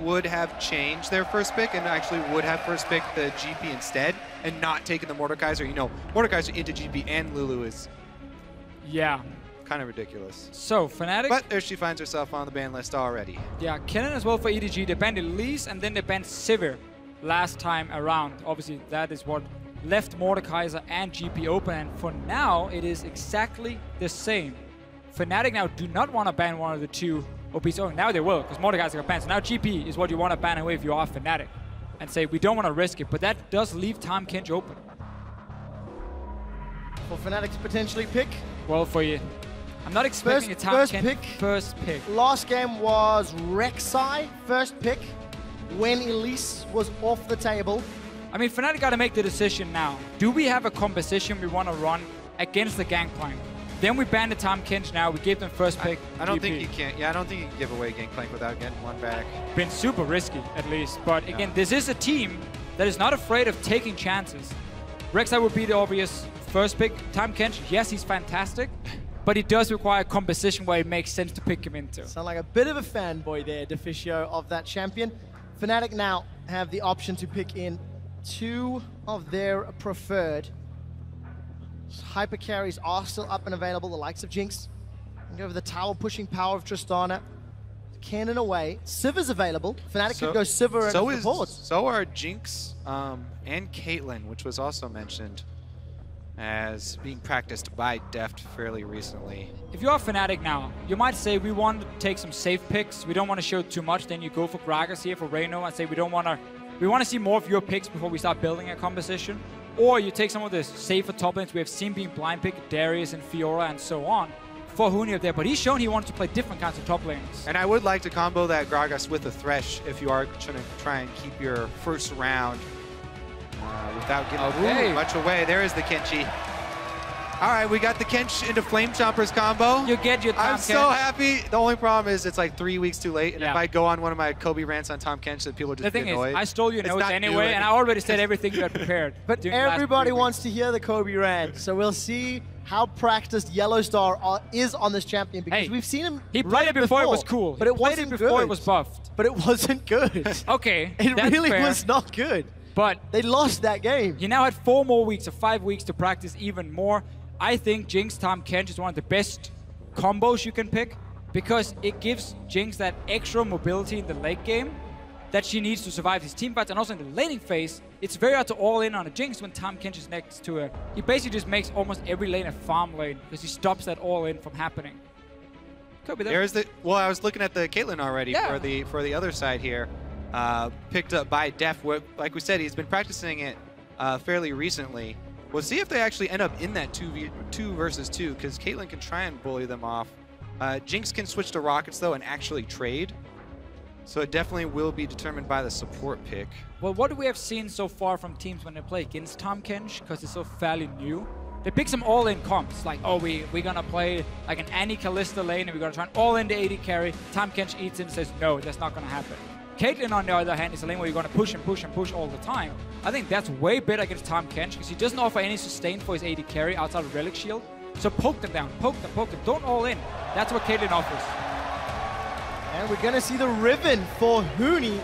would have changed their first pick and actually would have first picked the GP instead and not taken the Mordekaiser. You know, Mordekaiser into GP and Lulu is kind of ridiculous. So, Fnatic... But there she finds herself on the ban list already. Yeah, Kennen as well for EDG. They banned Elise and then they banned Sivir last time around. Obviously, that is what left Mordekaiser and GP open. And for now, it is exactly the same. Fnatic now do not want to ban one of the two OPs. Oh, now they will, because Mordekaiser got banned. So now GP is what you want to ban away if you are Fnatic. And say, we don't want to risk it. But that does leave Tahm Kench open. For Fnatic to potentially pick? Well, for you. I'm not expecting a Tahm Kench first pick. Last game was Rek'Sai, first pick, when Elise was off the table. I mean, Fnatic got to make the decision now. Do we have a composition we want to run against the Gangplank? Then we ban the Tahm Kench now. We give them first pick. I don't think you can. Yeah, I don't think you can give away Gangplank without getting one back. Been super risky, at least. But again, this is a team that is not afraid of taking chances. Rek'Sai would be the obvious first pick. Tahm Kench, yes, he's fantastic. But it does require a composition where it makes sense to pick him into. Sound like a bit of a fanboy there, Deficio, of that champion. Fnatic now have the option to pick in two of their preferred. Hyper carries are still up and available, the likes of Jinx. Go over the tower pushing power of Tristana. Cannon away. Sivir's available. Fnatic could go Sivir and support. So are Jinx and Caitlyn, which was also mentioned as being practiced by Deft fairly recently. If you are Fnatic now, you might say we want to take some safe picks. We don't want to show too much. Then you go for Gragas here for Reyno and say we want to see more of your picks before we start building a composition. Or you take some of the safer top lanes we have seen being blind picked, Darius and Fiora and so on, for Huni up there. But he's shown he wants to play different kinds of top lanes. And I would like to combo that Gragas with the Thresh if you are trying to try and keep your first round without giving much away. There is the Kenchi. All right, we got the Kench into Flame Chompers combo. You get your Tahm Kench. I'm so happy. The only problem is it's like 3 weeks too late. And if I go on one of my Kobe rants on Tahm Kench, then people just get annoyed. The thing is, I stole your notes anyway, and I already said everything you had prepared. But everybody wants to hear the Kobe rant, so we'll see how practiced Yellowstar is on this champion, because we've seen him. He played it before it was cool. But it wasn't good. Before it was buffed. But it wasn't good. Okay, it really was not good. But they lost that game. He now had 4 more weeks or 5 weeks to practice even more. I think Jinx Tahm Kench is one of the best combos you can pick, because it gives Jinx that extra mobility in the late game that she needs to survive his team fights, and also in the laning phase, it's very hard to all in on a Jinx when Tahm Kench is next to her. He basically just makes almost every lane a farm lane because he stops that all in from happening. Could be there. There's the I was looking at the Caitlyn already for the other side here. Picked up by Def. Like we said, he's been practicing it fairly recently. We'll see if they actually end up in that 2 versus 2, because Caitlyn can try and bully them off. Jinx can switch to Rockets, though, and actually trade. So it definitely will be determined by the support pick. Well, what do we have seen so far from teams when they play against Tahm Kench, because it's so fairly new? They pick some all-in comps, like, oh, we're going to play like an Annie Kalista lane, and we're going to try and all-in the AD carry. Tahm Kench eats in and says, no, that's not going to happen. Caitlyn, on the other hand, is a lane where you're going to push and push and push all the time. I think that's way better against Tahm Kench, because he doesn't offer any sustain for his AD carry outside of Relic Shield. So poke them down, poke them, poke them. Don't all in. That's what Caitlyn offers. And we're going to see the Riven for Huni.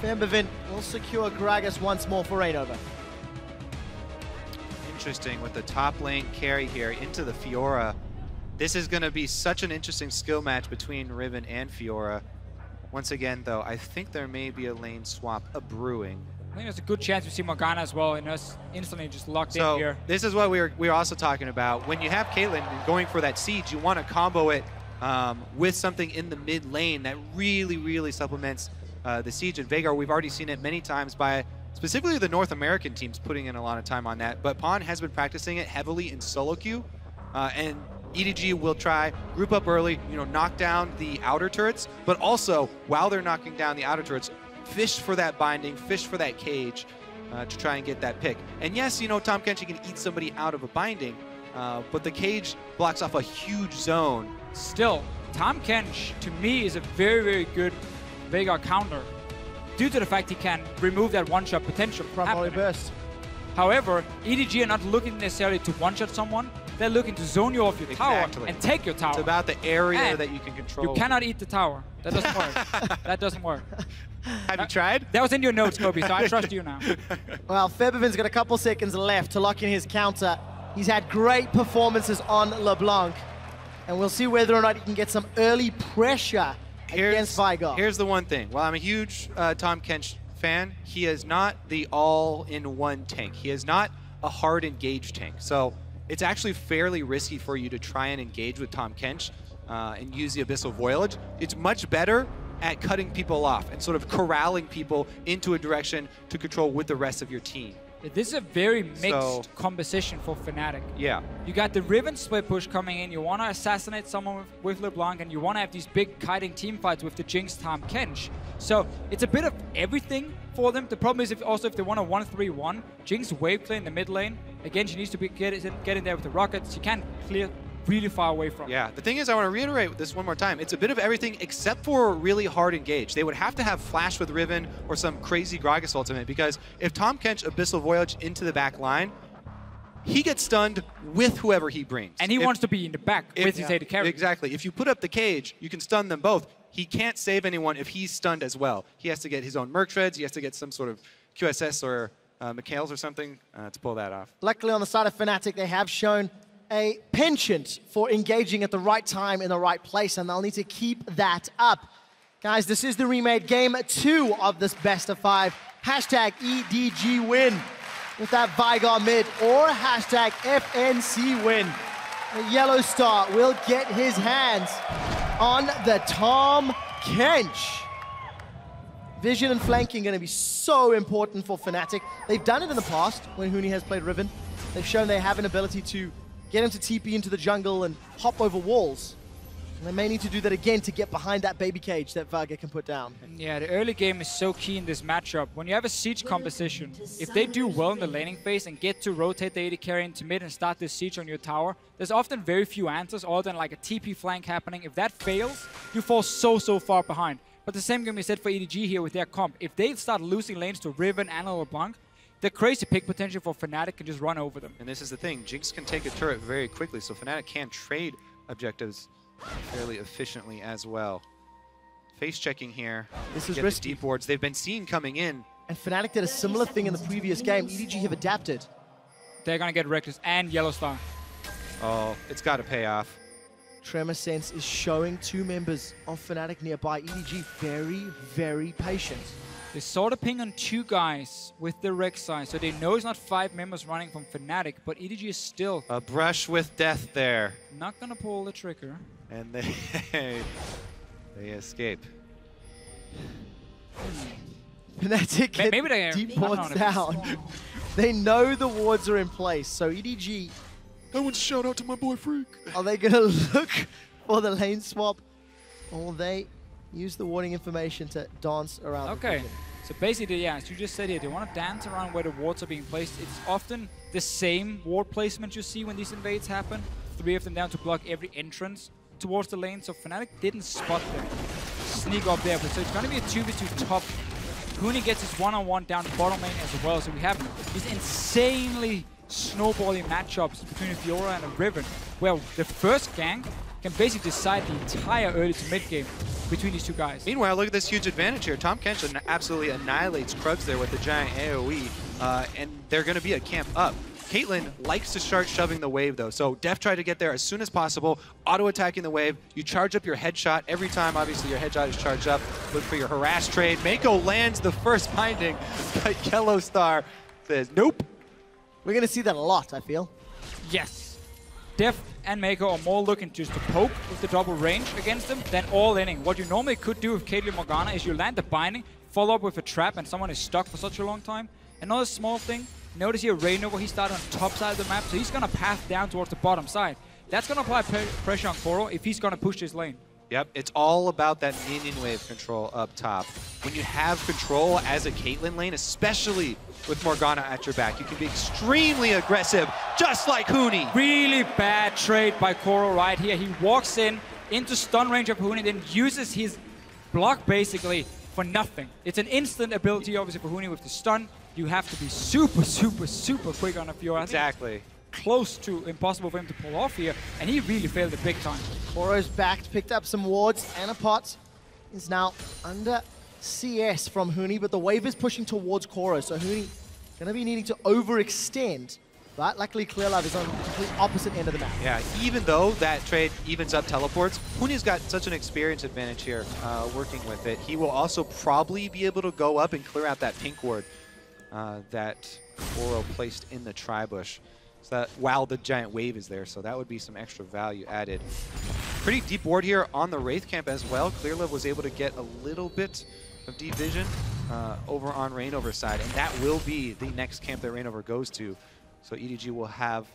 Fembevin will secure Gragas once more for Rainover. Interesting with the top lane carry here into the Fiora. This is going to be such an interesting skill match between Riven and Fiora. Once again, though, I think there may be a lane swap brewing. I think there's a good chance we see Morgana as well, and us instantly just locked in here. This is what we were also talking about. When you have Caitlyn going for that siege, you want to combo it with something in the mid lane that really, really supplements the siege. And Veigar, we've already seen it many times by specifically the North American teams putting in a lot of time on that. But Pawn has been practicing it heavily in solo queue, and EDG will try, group up early, knock down the outer turrets, but also, while they're knocking down the outer turrets, fish for that binding, fish for that cage to try and get that pick. And yes, Tahm Kench can eat somebody out of a binding, but the cage blocks off a huge zone. Still, Tahm Kench, to me, is a very, very good Veigar counter, due to the fact he can remove that one-shot potential from happening. Burst. However, EDG are not looking necessarily to one-shot someone. they're looking to zone you off your tower and take your tower. It's about the area And that you can control. you cannot eat the tower. That doesn't work. That doesn't work. Have you tried? That was in your notes, Kobe, so I trust you now. Well, Febiven's got a couple seconds left to lock in his counter. He's had great performances on LeBlanc, and we'll see whether or not he can get some early pressure against Vigar. Here's the one thing. While I'm a huge Tahm Kench fan, he is not the all-in-one tank. He is not a hard engage tank. So it's actually fairly risky for you to try and engage with Tahm Kench and use the Abyssal Voyage. It's much better at cutting people off and sort of corralling people into a direction to control with the rest of your team. This is a very mixed composition for Fnatic. Yeah. You got the Riven split push coming in, you want to assassinate someone with LeBlanc, and you want to have these big kiting team fights with the Jinx Tahm Kench. So it's a bit of everything for them. The problem is if they want a 1-3-1, Jinx wave play in the mid lane. Again, she needs to get in there with the rockets. She can't clear really far away from. Yeah, the thing is, I want to reiterate this one more time. It's a bit of everything except for really hard engage. They would have to have Flash with Riven or some crazy Gragas ultimate, because if Tahm Kench Abyssal Voyage into the back line, he gets stunned with whoever he brings. And he wants to be in the back with his AD carry. Exactly. If you put up the cage, you can stun them both. He can't save anyone if he's stunned as well. He has to get his own Merc Treads. He has to get some sort of QSS or McHale's or something to pull that off. Luckily on the side of Fnatic, they have shown a penchant for engaging at the right time in the right place, and they'll need to keep that up. Guys, this is the remade game 2 of this best of 5. Hashtag EDG win with that Vigar mid, or hashtag FNC win. The Yellow Star will get his hands on the Tahm Kench. Vision and flanking going to be so important for Fnatic. They've done it in the past when Huni has played Riven. They've shown they have an ability to get him to TP into the jungle and hop over walls. And they may need to do that again to get behind that baby cage that Vigar can put down. Yeah, the early game is so key in this matchup. When you have a siege composition, if they do well in the laning phase and get to rotate the AD carry into mid and start this siege on your tower, there's often very few answers other than like a TP flank happening. If that fails, you fall so far behind. But the same can be said for EDG here with their comp. If they start losing lanes to Riven and LeBlanc, the crazy pick potential for Fnatic can just run over them. And this is the thing, Jinx can take a turret very quickly, so Fnatic can trade objectives fairly efficiently as well. Face checking here. This is get risky. The deep wards they've been seeing coming in. And Fnatic did a similar thing in the previous game. EDG have adapted. They're going to get Reckless and Yellow Star. Oh, it's got to pay off. Tremor Sense is showing 2 members of Fnatic nearby. EDG very patient. They saw the ping on 2 guys with the Rek'Sai, so they know it's not 5 members running from Fnatic, but EDG is still A brush with death there. not going to pull the trigger. And they escape. Fnatic Maybe they get deep I don't wards know. down. They know the wards are in place, so EDG, I want to shout out to my boy Freak. are they going to look for the lane swap, or will they use the warning information to dance around? Okay, so basically, yeah, as you just said here, they want to dance around where the wards are being placed. It's often the same ward placement you see when these invades happen. 3 of them down to block every entrance towards the lane, so Fnatic didn't spot them. Sneak up there, but so it's going to be a 2v2 top. Huni gets his one-on-one down the bottom lane as well, so we have these insanely snowballing matchups between a Fiora and a Riven, where the first gank can basically decide the entire early to mid game between these 2 guys. Meanwhile, look at this huge advantage here. Tahm Kench absolutely annihilates Krugs there with the giant AoE, and they're going to be a camp up. Caitlyn likes to start shoving the wave, though, so Def tried to get there as soon as possible, auto-attacking the wave. You charge up your headshot. Every time, obviously, your headshot is charged up. Look for your harass trade. Mako lands the first binding, but Yellow Star says, nope. We're going to see that a lot, I feel. Yes. Def and Mako are more looking just to poke with the double range against them than all-inning. What you normally could do with Caitlyn Morgana is you land the binding, follow up with a trap, and someone is stuck for such a long time. Another small thing, notice here Rainover, he started on the top side of the map, so he's going to path down towards the bottom side. That's going to apply pressure on Koro if he's going to push his lane. Yep, it's all about that minion wave control up top. When you have control as a Caitlyn lane, especially with Morgana at your back, you can be extremely aggressive, just like Huni. Really bad trade by Koro right here. He walks in into stun range of Huni, then uses his block basically for nothing. It's an instant ability, obviously, for Huni with the stun. You have to be super quick on a Fiora. Exactly. close to impossible for him to pull off here, and he really failed it big time. Koro's backed, picked up some wards, and a pot is now under CS from Huni, but the wave is pushing towards Koro, so Huni gonna be needing to overextend. But luckily, Clearlove is on the complete opposite end of the map. Yeah, even though that trade evens up teleports, Huni's got such an experience advantage here working with it. He will also probably be able to go up and clear out that pink ward that Koro placed in the tri-bush. So that while the giant wave is there, so that would be some extra value added. Pretty deep ward here on the Wraith camp as well. Clearlove was able to get a little bit of deep vision over on Reignover's side, and that will be the next camp that Reignover goes to. So EDG will have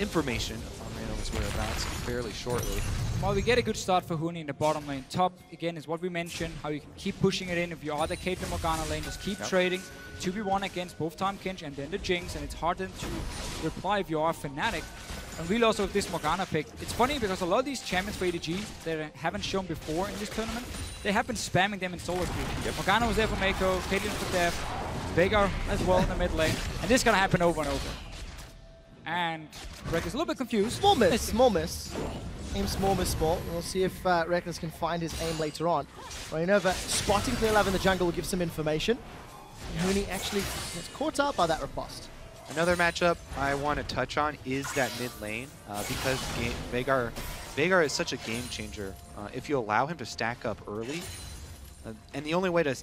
information on Reignover's whereabouts fairly shortly. Well, we get a good start for Huni in the bottom lane. Top, again, is what we mentioned, how you can keep pushing it in. If you are the Caitlyn Morgana lane, just keep trading. 2v1 against both Tahm Kench and then the Jinx, and it's hard then to reply if you are Fnatic. And really also with this Morgana pick, it's funny because a lot of these champions for EDG that haven't shown before in this tournament, they have been spamming them in solo queue. Morgana was there for Mako, Caitlyn for Death, Veigar as well in the mid lane, and this is gonna happen over and over. And Reckless a little bit confused. Small miss, small miss. Aim small, miss small. We'll see if Reckless can find his aim later on. Reignover spotting Clearlove in the jungle will give some information. Huni actually gets caught up by that riposte. Another matchup I want to touch on is that mid lane because Veigar is such a game changer. If you allow him to stack up early, and the only way to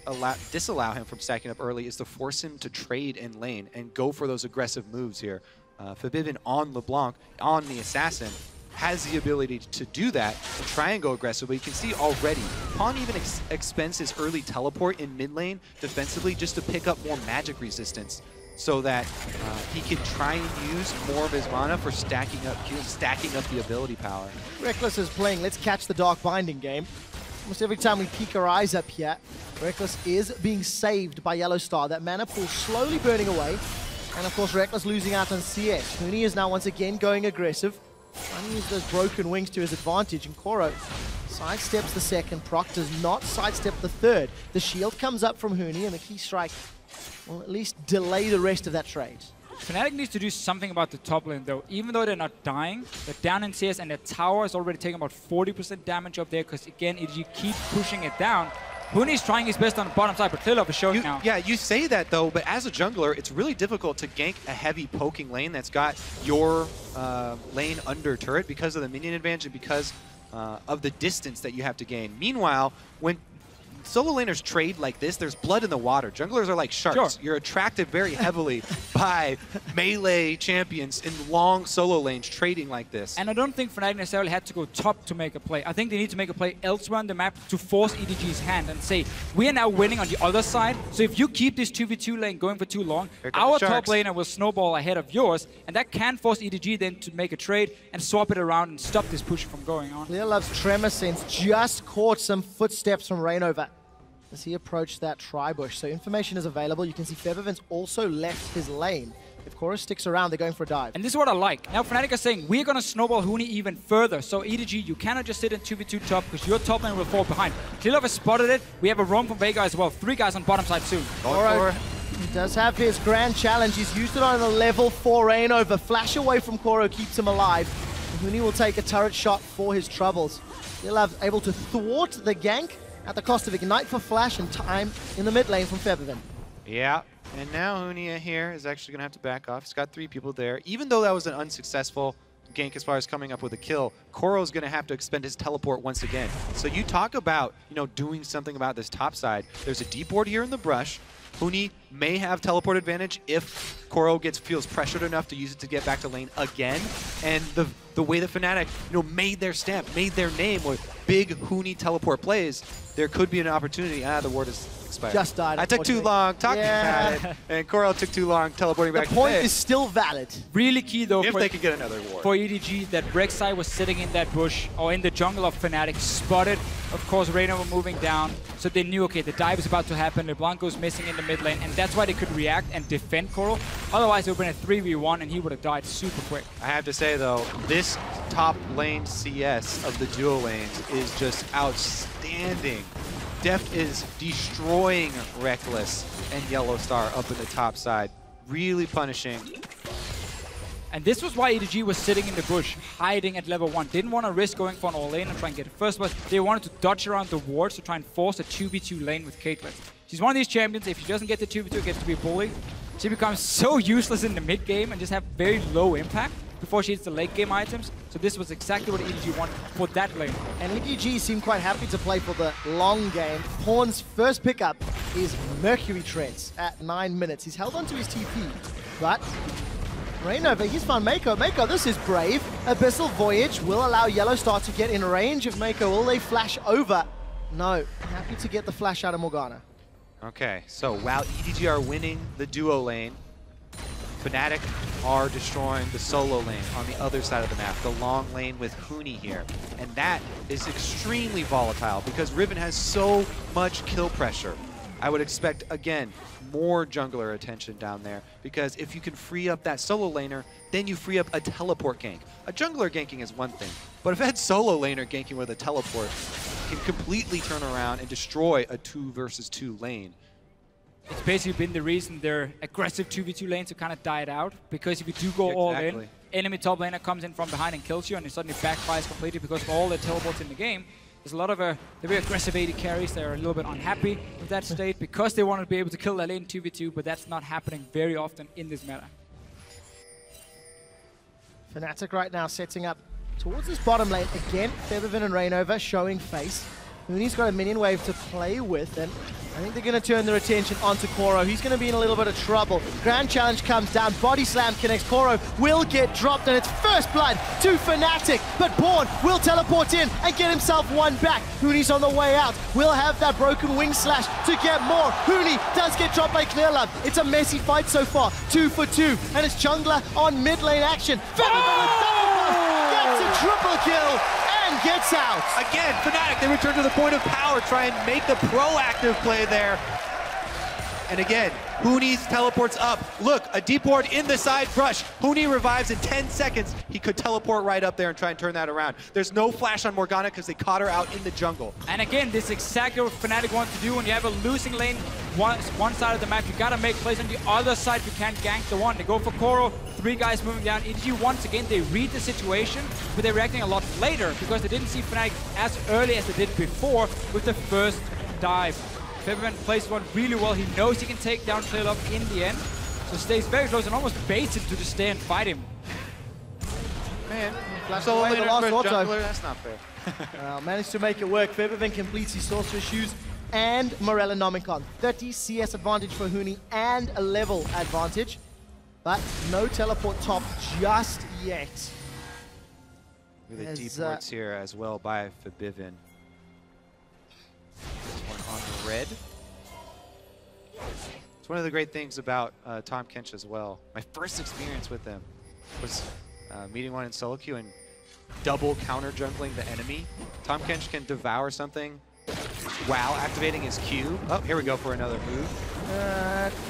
disallow him from stacking up early is to force him to trade in lane and go for those aggressive moves here. Forbidden on LeBlanc, on the Assassin, has the ability to do that and try and go aggressive, but you can see already, Pawn even expends his early teleport in mid lane defensively just to pick up more magic resistance so that he can try and use more of his mana for stacking up the ability power. Reckless is playing Let's Catch the Dark Binding game. Almost every time we peek our eyes up here, Reckless is being saved by Yellow Star. That mana pool slowly burning away, and of course Reckless losing out on CS. Huni is now once again going aggressive, trying to use those broken wings to his advantage, and Koro sidesteps the second proc, does not sidestep the third. The shield comes up from Huni, and the key strike will at least delay the rest of that trade. Fnatic needs to do something about the top lane though. Even though they're not dying, they're down in CS and their tower is already taking about 40% damage up there because again, EDG keep pushing it down. Huni's trying his best on the bottom side, but Clearlove is showing now. Yeah, you say that though, but as a jungler, it's really difficult to gank a heavy poking lane that's got your lane under turret because of the minion advantage and because of the distance that you have to gain. Meanwhile, when solo laners trade like this, there's blood in the water. Junglers are like sharks. Sure. You're attracted very heavily by melee champions in long solo lanes trading like this. And I don't think Fnatic necessarily had to go top to make a play. I think they need to make a play elsewhere on the map to force EDG's hand and say, we are now winning on the other side, so if you keep this 2v2 lane going for too long, our top laner will snowball ahead of yours, and that can force EDG then to make a trade and swap it around and stop this push from going on. Clearlove's Tremor Sense just caught some footsteps from Reignover as he approached that tri-bush. So information is available. You can see Febiven's also left his lane. If Koro sticks around, they're going for a dive. And this is what I like. Now Fnatic are saying, we're going to snowball Huni even further. So EDG, you cannot just sit in 2v2 top because your top lane will fall behind. Clearlove has spotted it. We have a roam from Veigar as well. 3 guys on bottom side soon. Koro, he does have his grand challenge. He's used it on the level 4 Reignover. Flash away from Koro keeps him alive. Huni will take a turret shot for his troubles. Clearlove able to thwart the gank at the cost of Ignite for Flash and time in the mid lane from Febiven. Yeah, and now Huni here is actually going to have to back off. He's got 3 people there. Even though that was an unsuccessful gank as far as coming up with a kill, Koro's going to have to expend his teleport once again. So you talk about, doing something about this top side. There's a deep ward here in the brush. Huni may have teleport advantage if Koro feels pressured enough to use it to get back to lane again. And the way the Fnatic, made their stamp, made their name with big Huni teleport plays, there could be an opportunity. The ward is expired. Just died. I took too long talking about it, and Koro took too long teleporting back. The point is still valid. Really key though. If they could get another ward. For EDG, that Rek'Sai was sitting in that bush or in the jungle of Fnatic, spotted. Of course, Reignover moving down, so they knew, okay, the dive is about to happen. LeBlanc goes missing in the mid lane, and that's why they could react and defend Koro. Otherwise, it would have been a 3v1, and he would have died super quick. I have to say, though, this top lane CS of the duo lanes is just outstanding. Deft is destroying Reckless and Yellow Star up in the top side, really punishing. And this was why EDG was sitting in the bush, hiding at level 1. Didn't want to risk going for an all-lane and try and get it first, but they wanted to dodge around the wards to try and force a 2v2 lane with Caitlyn. She's one of these champions, if she doesn't get the 2v2, it gets to be bullied. She becomes so useless in the mid game and just have very low impact before she hits the late game items. So this was exactly what EDG wanted for that lane. And EDG seem quite happy to play for the long game. Pawn's first pickup is Mercury Treads at 9 minutes. He's held onto his TP, but Rainover, he's found Mako. Mako, this is brave. Abyssal Voyage will allow Yellowstar to get in range of Mako. Will they flash over? No. Happy to get the flash out of Morgana. Okay, so while EDG are winning the duo lane, Fnatic are destroying the solo lane on the other side of the map, the long lane with Huni here. And that is extremely volatile because Riven has so much kill pressure. I would expect, again, more jungler attention down there, because if you can free up that solo laner, then you free up a teleport gank. A jungler ganking is one thing, but if that solo laner ganking with a teleport can completely turn around and destroy a 2 versus 2 lane. It's basically been the reason their aggressive 2v2 lanes have kind of died out, because if you do go all in, enemy top laner comes in from behind and kills you, and it suddenly backfires completely because of all the teleports in the game. There's a lot of the very aggressive AD carries that are a little bit unhappy with that state because they want to be able to kill that lane 2v2, but that's not happening very often in this meta. Fnatic right now setting up towards this bottom lane. Again, Feathervin and Rainover showing face. Huni's got a minion wave to play with, and I think they're going to turn their attention onto Koro. He's going to be in a little bit of trouble. Grand Challenge comes down, Body Slam connects. Koro will get dropped, and it's first blood to Fnatic. But Pawn will teleport in and get himself one back. Huni's on the way out. Will have that broken wing slash to get more. Huni does get dropped by Clearlove. It's a messy fight so far. 2 for 2, and it's jungler on mid lane action. Feathervin with double buff, gets a triple kill. Gets out. Again, Fnatic, they return to the point of power, try and make the proactive play there. And again, Huni's teleports up. Look, a deep ward in the side brush. Huni revives in 10 seconds. He could teleport right up there and try and turn that around. There's no flash on Morgana because they caught her out in the jungle. And again, this is exactly what Fnatic wants to do. When you have a losing lane one side of the map, you gotta make plays on the other side. You can't gank the one. They go for Koro, 3 guys moving down. EDG, once again, they read the situation, but they're reacting a lot later because they didn't see Fnatic as early as they did before with the first dive. Feathervin plays one really well. He knows he can take down Clearlove in the end, so stays very close and almost baits him to just stay and fight him. Man, solo away the last auto. Jungler, that's not fair. Managed to make it work. Feathervin completes his Sorcerer Shoes and Morella Nomicon. 30 CS advantage for Huni and a level advantage, but no teleport top just yet. With the deep wards here as well by Feathervin. On the red. It's one of the great things about Tahm Kench as well. My first experience with them was meeting one in solo queue and double counter jungling the enemy. Tahm Kench can devour something while activating his Q. Oh, here we go for another move.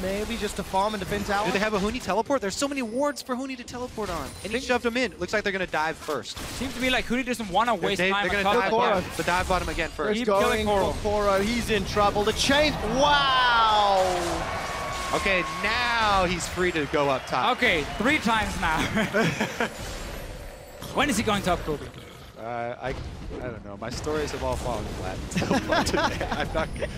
Maybe just a farm and defend tower. Do they have a Huni teleport? There's so many wards for Huni to teleport on. And he shoved them in. Looks like they're going to dive first. Seems to me like Huni doesn't want to waste time. They're going to dive the dive bottom again first. He's going for Koro. He's in trouble. The chain. Wow. Okay, now he's free to go up top. Okay, 3 times now. When is he going top, Kobe? I don't know. My stories have all fallen flat until today. I'm not good.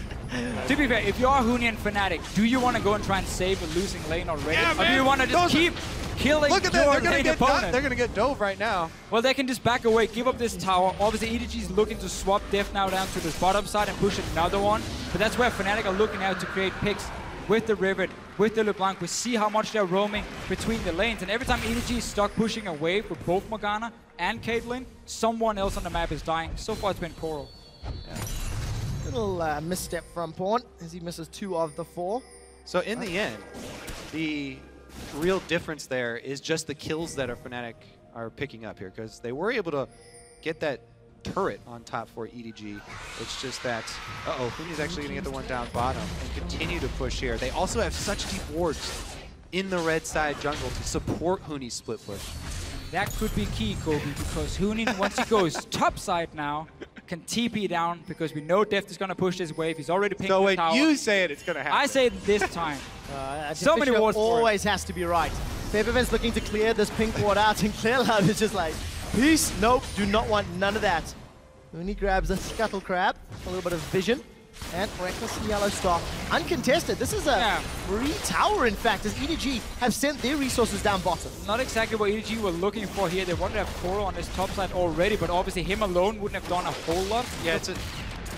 To be fair, if you are Huni and Fnatic, do you want to go and try and save a losing lane already? Yeah, or do you want to just keep killing your lane opponent? They're going to get dove right now. Well, they can just back away, give up this tower. Obviously, EDG is looking to swap Def now down to the bottom side and push another one. But that's where Fnatic are looking out to create picks with the Rivet, with the LeBlanc. We see how much they're roaming between the lanes. And every time EDG is stuck pushing a wave with both Morgana and Caitlyn, someone else on the map is dying. So far, it's been Koro. Yeah. Little misstep from Pawn as he misses 2 of the 4. So in the end, the real difference there is just the kills that our Fnatic are picking up here, because they were able to get that turret on top for EDG. It's just that, Huni's actually going to get the one down bottom and continue to push here. They also have such deep wards in the red side jungle to support Huni's split push. That could be key, Kobe, because Huni, once he goes top side now, can TP down, because we know Deft is going to push this wave. He's already pinged the tower. So when you say it, it's going to happen. I say it this time. So many wards always has to be right. Febiven's looking to clear this pink ward out, and Clearlove is just like, peace, nope, do not want none of that. When he grabs a Scuttle Crab, a little bit of vision, and Reckless Yellow Star. Uncontested, this is a free tower, in fact, as EDG have sent their resources down bottom. Not exactly what EDG were looking for here. They wanted to have Koro on his top side already, but obviously him alone wouldn't have done a whole lot. Yeah, it's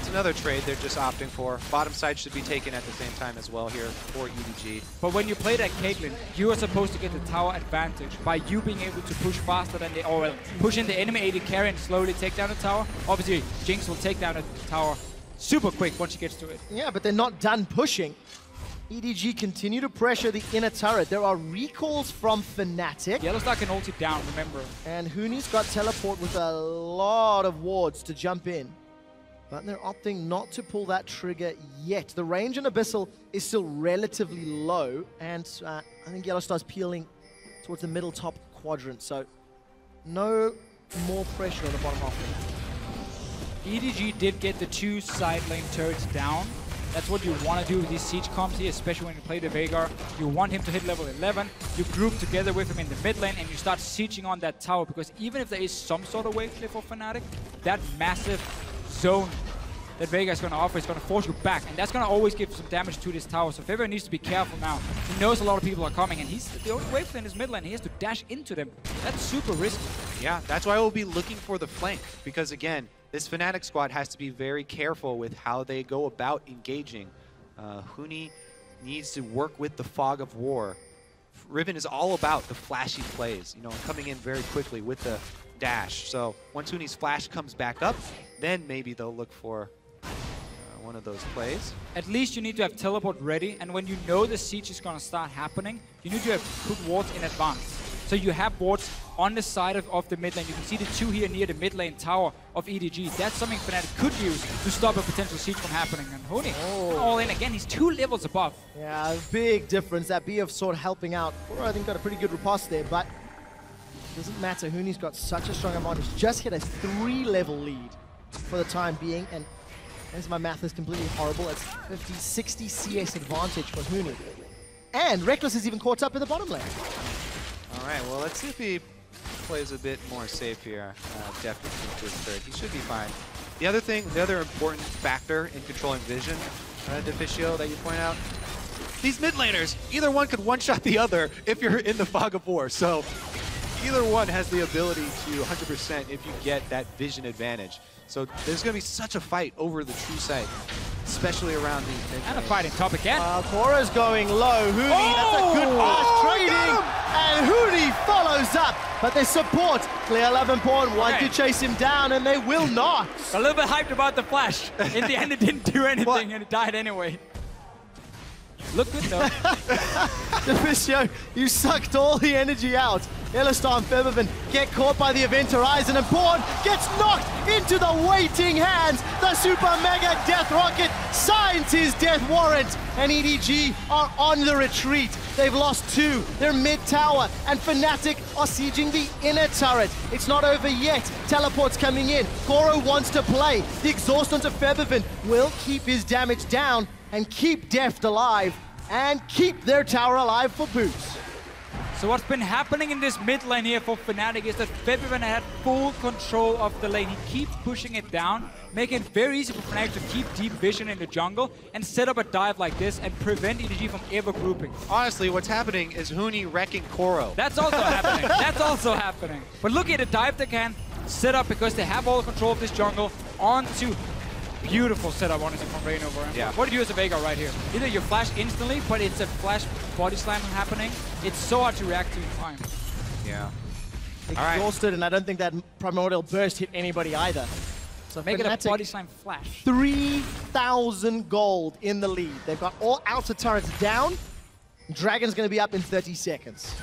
another trade they're just opting for. Bottom side should be taken at the same time as well here for EDG. But when you play that Caitlyn, you are supposed to get the tower advantage by you being able to push faster than push in the enemy AD carry and slowly take down the tower. Obviously, Jinx will take down the tower super quick once she gets to it. Yeah, but they're not done pushing. EDG continue to pressure the inner turret. There are recalls from Fnatic. Yellowstar can ult it down, remember. And Huni's got teleport with a lot of wards to jump in. But they're opting not to pull that trigger yet. The range on Abyssal is still relatively low, and I think Yellowstar's peeling towards the middle top quadrant, so no more pressure on the bottom half. EDG did get the 2 side lane turrets down. That's what you want to do with these siege comps here, especially when you play the Veigar. You want him to hit level 11, you group together with him in the mid lane, and you start sieging on that tower, because even if there is some sort of wave clear for Fnatic, that massive zone that Veigar is going to offer is going to force you back, and that's going to always give some damage to this tower. So Febiven needs to be careful now. He knows a lot of people are coming, and he's the only wave in his mid lane. He has to dash into them. That's super risky. Yeah, that's why we'll be looking for the flank, because again, this Fnatic squad has to be very careful with how they go about engaging. Huni needs to work with the fog of war. Riven is all about the flashy plays, you know, coming in very quickly with the dash. So once Huni's flash comes back up, then maybe they'll look for one of those plays. At least you need to have teleport ready, and when you know the siege is going to start happening, you need to have put wards in advance. So you have wards on the side of the mid lane. You can see the 2 here near the mid lane tower of EDG. That's something Fnatic could use to stop a potential siege from happening. And Huni, all in again, he's 2 levels above. Yeah, big difference. That Bee of Sword helping out. I think got a pretty good riposte there, but it doesn't matter. Huni's got such a strong advantage. Just hit a 3-level lead for the time being, and as my math is completely horrible, it's 50, 60 CS advantage for Huni. And Reckless is even caught up in the bottom lane. All right, well, let's see if he plays a bit more safe here. Definitely into his third. He should be fine. The other important factor in controlling vision, Deficio, that you point out, these mid laners, either one could one-shot the other if you're in the fog of war. So either one has the ability to 100% if you get that vision advantage. So there's going to be such a fight over the true sight, especially around these mid lanes. And a fight in top again. Cora's going low. Huni, that's a good flash trading. And Huni follows up. But they support Clearlove and Pawn want to chase him down, and they will not. A little bit hyped about the flash. In the end, it didn't do anything, and it died anyway. Look good though. Deficio, you sucked all the energy out. Yellowstar and Febiven get caught by the Event Horizon, and Pawn gets knocked into the waiting hands. The Super Mega Death Rocket signs his death warrant, and EDG are on the retreat. They've lost 2. They're mid-tower, and Fnatic are sieging the inner turret. It's not over yet. Teleport's coming in. Koro wants to play. The exhaust onto Febiven will keep his damage down and keep Deft alive and keep their tower alive for Boots. So what's been happening in this mid lane here for Fnatic is that Febiven had full control of the lane. He keeps pushing it down, making it very easy for Fnatic to keep deep vision in the jungle and set up a dive like this and prevent EDG from ever grouping. Honestly, what's happening is Huni wrecking Koro. That's also happening. That's also happening. But look at the dive they can set up because they have all the control of this jungle onto beautiful setup, honestly, from Rainover. Yeah. What do you do as a Veigar right here? Either you flash instantly, but it's a flash body slam happening. It's so hard to react to in time. Yeah. Exhausted, and I don't think that Primordial Burst hit anybody either. So Make it Fnatic, a body slam flash. 3,000 gold in the lead. They've got all outer turrets down. Dragon's going to be up in 30 seconds.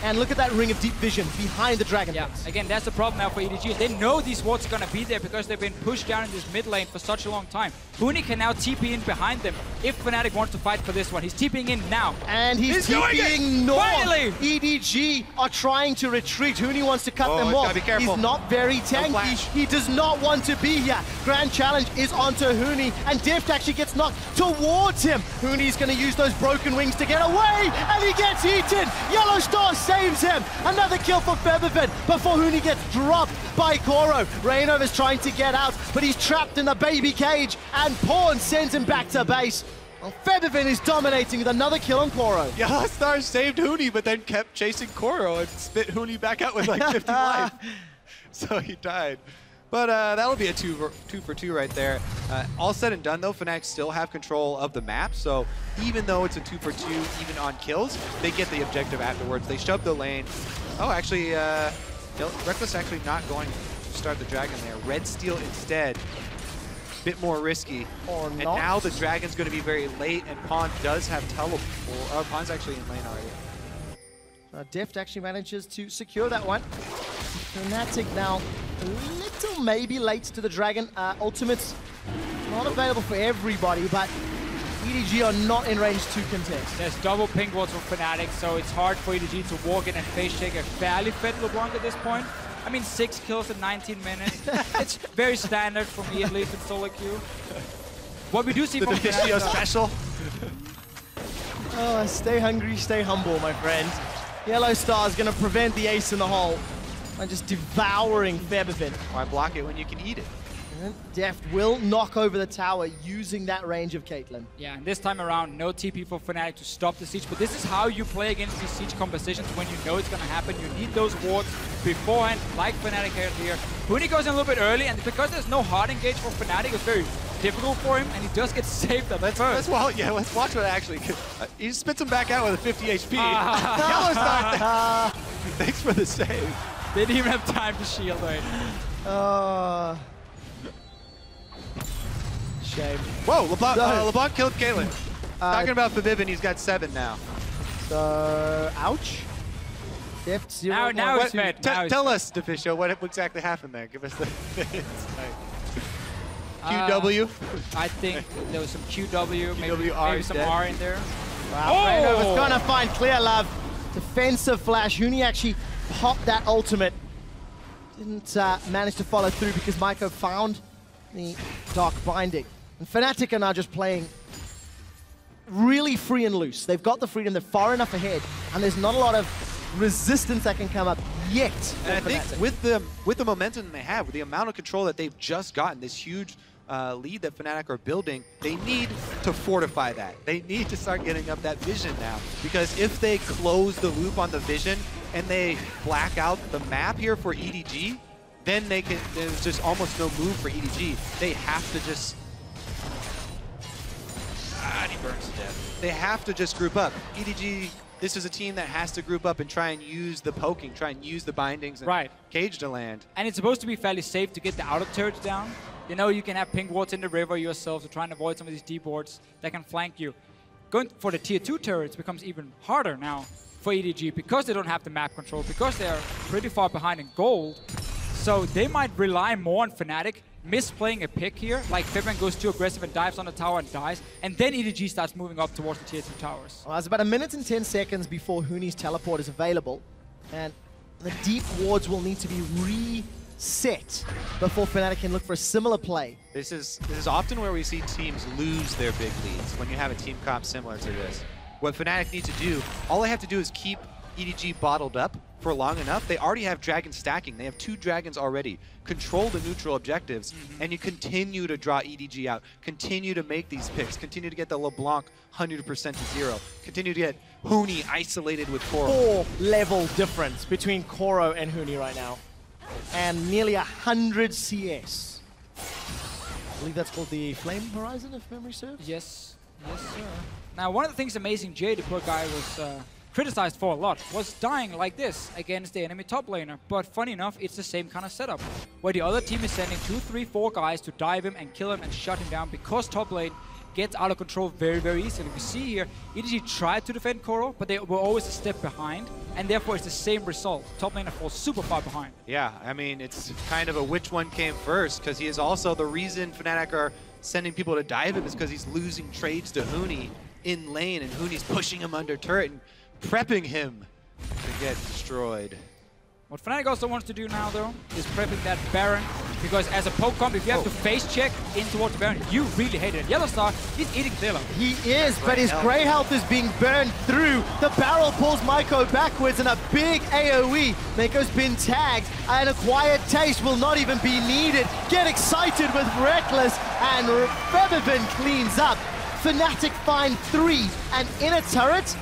And look at that ring of deep vision behind the Dragon. Yeah, again, that's the problem now for EDG. They know these wards are going to be there because they've been pushed down in this mid lane for such a long time. Huni can now TP in behind them if Fnatic wants to fight for this one. He's TPing in now. And he's doing TPing it! north. Finally! EDG are trying to retreat. Huni wants to cut them off. Be careful. He's not very tanky. He does not want to be here. Grand Challenge is onto Huni, and Deft actually gets knocked towards him. Huni's going to use those broken wings to get away, and he gets eaten. Yellow Star saves him. Another kill for Featherfin before Huni gets dropped by Koro. Reignover's trying to get out, but he's trapped in the baby cage, and Pawn sends him back to base. Well, Featherfin is dominating with another kill on Koro. Yellow Star saved Huni, but then kept chasing Koro and spit Huni back out with like 50 life. So he died. But that'll be a two for two right there. All said and done, though, Fnatic still have control of the map. So even though it's a 2 for 2, even on kills, they get the objective afterwards. They shove the lane. Oh, actually, Reckless actually not going to start the Dragon there. Red Steel instead. Bit more risky. Or and not. now the Dragon's going to be very late, and Pawn does have teleport. Pawn's actually in lane already. Deft actually manages to secure that one. Fnatic now a little maybe late to the Dragon. Ultimate's not available for everybody, but EDG are not in range to contest. There's double ping wards for Fnatic, so it's hard for EDG to walk in and face check a fairly fit LeBlanc at this point. I mean, 6 kills in 19 minutes. It's very standard for me, at least, in solo queue. What we do see from Fiss Fnatic, special. Oh, stay hungry, stay humble, my friend. Yellow Star is going to prevent the ace in the hole by just devouring Featherfin. Why block it when you can eat it? And Deft will knock over the tower using that range of Caitlyn. yeah, and this time around, no TP for Fnatic to stop the siege, but this is how you play against these siege compositions when you know it's going to happen. You need those wards beforehand, like Fnatic has here. Huni goes in a little bit early, and because there's no hard engage for Fnatic, it's very difficult for him, and he does get saved at first. Let's watch what actually. He spits him back out with a 50 HP. Yellow Star. Thanks for the save. They didn't even have time to shield right. Shame. Whoa, LeBlanc killed Caitlyn. Talking about Fabibin, he's got 7 now. So, ouch. Deft 0. Now it's fed. Tell us, Deficio, what exactly happened there. Give us the QW. I think there was some QW, maybe some dead. R in there. Wow, Reignover's gonna find clear love. Defensive flash. Huni actually popped that ultimate. Didn't manage to follow through because Maiko found the Dark Binding. And Fnatic are now just playing really free and loose. They've got the freedom, they're far enough ahead, and there's not a lot of resistance that can come up yet. And I think with the momentum they have, with the amount of control that they've just gotten, this huge lead that Fnatic are building, they need to fortify that. They need to start getting up that vision now, because if they close the loop on the vision and they black out the map here for EDG, then there's just almost no move for EDG. They have to just... and he burns to death. They have to just group up. EDG, this is a team that has to group up and try and use the poking, try and use the bindings and cage to land. And it's supposed to be fairly safe to get the outer turrets down. You know, you can have pink wards in the river yourself to try and avoid some of these deep wards that can flank you. Going for the tier 2 turrets becomes even harder now for EDG because they don't have the map control, because they're pretty far behind in gold. So they might rely more on Fnatic, misplaying a pick here, like Fibman goes too aggressive and dives on the tower and dies, and then EDG starts moving up towards the tier 2 towers. Well, it's about 1 minute and 10 seconds before Huni's teleport is available, and the deep wards will need to be reset before Fnatic can look for a similar play. This is often where we see teams lose their big leads, when you have a team comp similar to this. What Fnatic need to do, all they have to do is keep EDG bottled up for long enough. They already have dragon stacking. They have 2 dragons already. Control the neutral objectives, and you continue to draw EDG out. Continue to make these picks. Continue to get the LeBlanc 100% to 0. Continue to get Huni isolated with Koro. 4-level difference between Koro and Huni right now, and nearly 100 CS. I believe that's called the Flame Horizon, if memory serves. Yes, yes, sir. Now, one of the things amazing Jay, the poor guy, was criticized for a lot, was dying like this against the enemy top laner. But funny enough, it's the same kind of setup, where the other team is sending 2, 3, 4 guys to dive him and kill him and shut him down, because top lane gets out of control very, very easily. We see here, EDG tried to defend Koro, but they were always a step behind, and therefore it's the same result. Top laner falls super far behind. Yeah, I mean, it's kind of a which one came first, because he is also the reason Fnatic are sending people to dive him is because he's losing trades to Huni in lane, and Huni's pushing him under turret and prepping him to get destroyed. What Fnatic also wants to do now, though, is prepping that Baron, because as a poke comp, if you have to face check in towards the Baron, you really hate it. Yellowstar, he's eating Zillow. He is, but his Grey health is being burned through. The barrel pulls Maiko backwards, and a big AoE. Maiko's been tagged, and a quiet taste will not even be needed. Get excited with Reckless, and Feathervin cleans up. Fnatic find 3 and in a turret,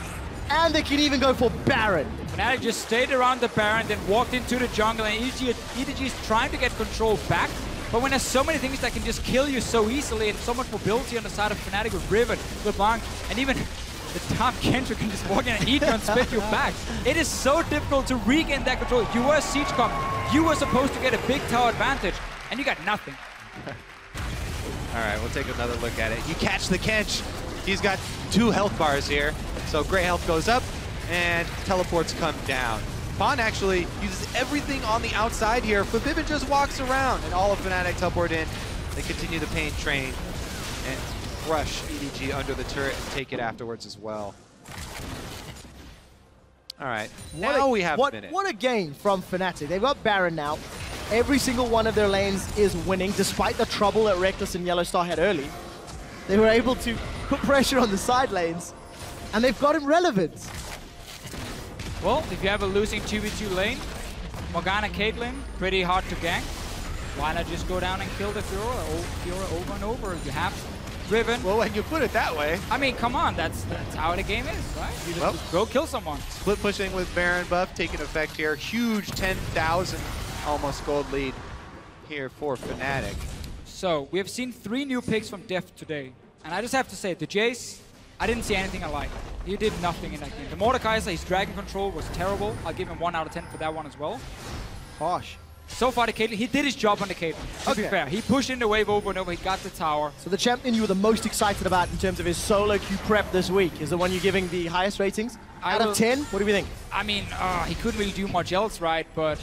and they can even go for Baron. Fnatic just stayed around the Baron, then walked into the jungle, and EDG is trying to get control back. But when there's so many things that can just kill you so easily, and so much mobility on the side of Fnatic with Riven, LeBlanc, and even the top Kendrick can just walk in and eat you and spit you back. It is so difficult to regain that control. You were a siege comp. You were supposed to get a big tower advantage, and you got nothing. All right, we'll take another look at it. You catch the Kench. He's got 2 health bars here. So Grey health goes up, and teleports come down. Fawn actually uses everything on the outside here. Forbidden just walks around, and all of Fnatic teleport in. They continue the pain train and crush EDG under the turret and take it afterwards as well. All right, now we have a minute. What a game from Fnatic. They've got Baron now. Every single one of their lanes is winning, despite the trouble that Reckless and Yellowstar had early. They were able to put pressure on the side lanes, and they've got him relevant. Well, if you have a losing 2v2 lane, Morgana Caitlyn, pretty hard to gank. Why not just go down and kill the Fiora over and over? You have Riven. Well, when you put it that way. I mean, come on, that's how the game is, right? You just go kill someone. Split pushing with Baron buff taking effect here. Huge 10,000 almost gold lead here for Fnatic. So, we have seen 3 new picks from Deft today. And I just have to say, the Jace, I didn't see anything I liked. He did nothing in that game. The Mordekaiser, his dragon control was terrible. I'll give him 1 out of 10 for that one as well. Harsh. So far, the Caitlyn, he did his job on the Caitlyn, to be fair. He pushed in the wave over and over, he got the tower. So the champion you were the most excited about in terms of his solo queue prep this week is the one you're giving the highest ratings? Out of 10? What do we think? I mean, he couldn't really do much else right, but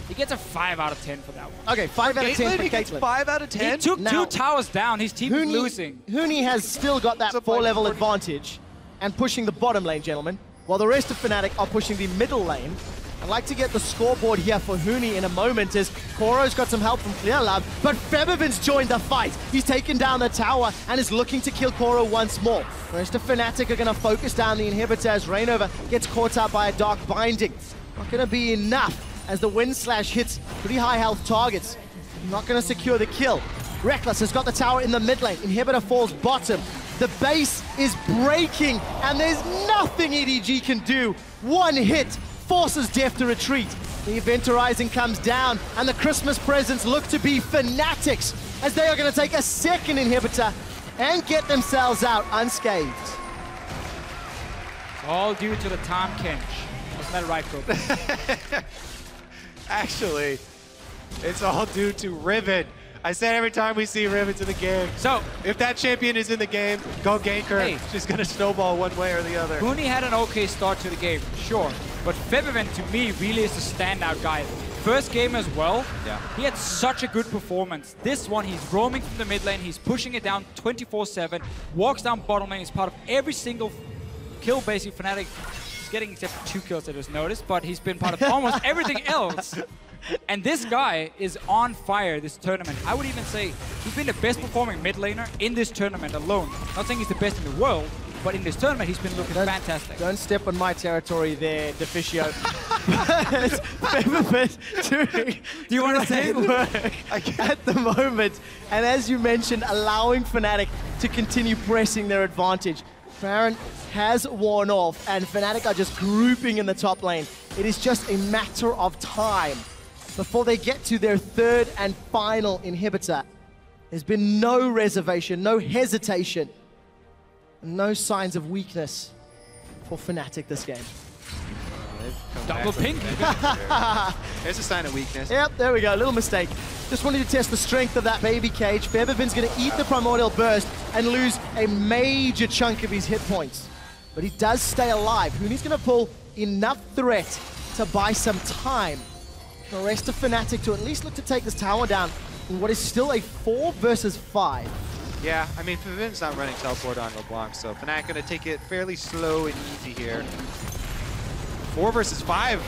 he gets a 5 out of 10 for that one. Okay, 5 out of 10 for He gets Caitlyn. 5 out of 10? He took Now, 2 towers down, his team is losing. Huni has still got that 4-level advantage and pushing the bottom lane, gentlemen, while the rest of Fnatic are pushing the middle lane. I'd like to get the scoreboard here for Huni in a moment as Koro's got some help from Clear Lab, but Feathervin's joined the fight. He's taken down the tower and is looking to kill Koro once more. The rest of Fnatic are going to focus down the inhibitor as Reignover gets caught up by a Dark Binding. Not going to be enough as the Wind Slash hits pretty high health targets. Not going to secure the kill. Reckless has got the tower in the mid lane. Inhibitor falls bottom. The base is breaking, and there's nothing EDG can do. One hit forces Deft to retreat. The Event Horizon comes down, and the Christmas presents look to be Fnatic's, as they are going to take a second inhibitor and get themselves out unscathed. It's all due to the Tom Kench. Wasn't that right, Kobe? Actually, it's all due to Riven. I said every time we see Riven's in the game. So, if that champion is in the game, go gank her. Hey. She's going to snowball one way or the other. Huni had an okay start to the game, sure. But Feathervin, to me, really is the standout guy. First game as well, he had such a good performance. This one, he's roaming from the mid lane, he's pushing it down 24/7, walks down bottom lane, he's part of every single kill basically Fnatic. He's getting except for 2 kills I just noticed, but he's been part of almost everything else. And this guy is on fire this tournament. I would even say he's been the best performing mid laner in this tournament alone. Not saying he's the best in the world, but in this tournament he's been looking fantastic. Don't step on my territory there, Deficio. Doing Do you want to say work at the moment. And as you mentioned, allowing Fnatic to continue pressing their advantage. Baron has worn off, and Fnatic are just grouping in the top lane. It is just a matter of time before they get to their 3rd and final inhibitor. There's been no reservation, no hesitation, no signs of weakness for Fnatic this game. Double pink. There's a sign of weakness. Yep, there we go, little mistake. Just wanted to test the strength of that baby cage. Feathervin's going to eat the Primordial Burst and lose a major chunk of his hit points. But he does stay alive. Huni's going to pull enough threat to buy some time. The rest of Fnatic to at least look to take this tower down in what is still a 4 versus 5. Yeah, I mean, Favin's not running teleport on LeBlanc, so Fnatic gonna take it fairly slow and easy here. 4 versus 5.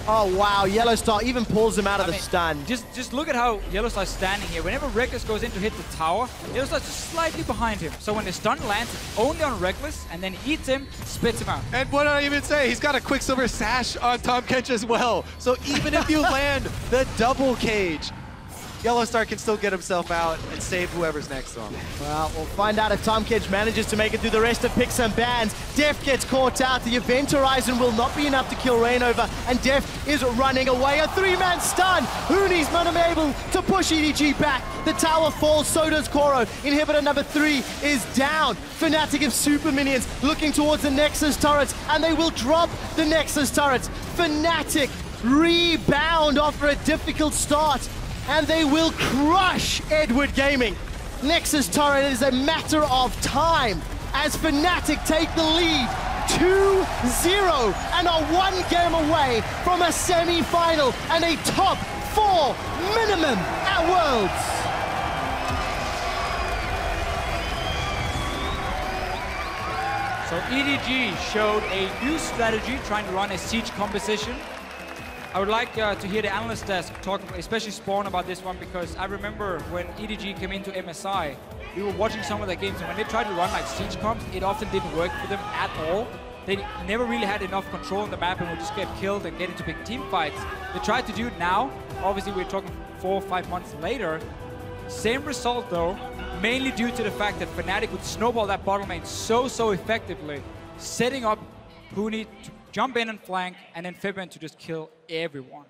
Oh, wow. Yellowstar even pulls him out of the stun. Just look at how Yellowstar's standing here. Whenever Reckless goes in to hit the tower, Yellowstar's just slightly behind him. So when the stun lands, it's only on Reckless, and then he eats him, spits him out. And what did I even say? He's got a Quicksilver Sash on Tahm Kench as well. So even if you land the double cage, Yellowstar can still get himself out and save whoever's next to him. Well, we'll find out if Tahm Kench manages to make it through the rest of picks and bans. Def gets caught out. The Event Horizon will not be enough to kill Rainover, and Def is running away. A 3-man stun. Hooney's not able to push EDG back. The tower falls, so does Koro. Inhibitor number 3 is down. Fnatic have super minions looking towards the Nexus turrets, and they will drop the Nexus turrets. Fnatic rebound after a difficult start, and they will crush Edward Gaming. Nexus turret is a matter of time as Fnatic take the lead 2-0 and are 1 game away from a semi-final and a top 4 minimum at Worlds. So EDG showed a new strategy trying to run a siege composition. I would like to hear the analyst desk talk, especially Spawn, about this one, because I remember when EDG came into MSI, we were watching some of their games, and when they tried to run like siege comps, it often didn't work for them at all. They never really had enough control on the map and would just get killed and get into big team fights. They tried to do it now. Obviously, we're talking 4 or 5 months later. Same result though, mainly due to the fact that Fnatic would snowball that bottom lane so effectively, setting up Hooney to jump in and flank, and then Fibin to just kill everyone.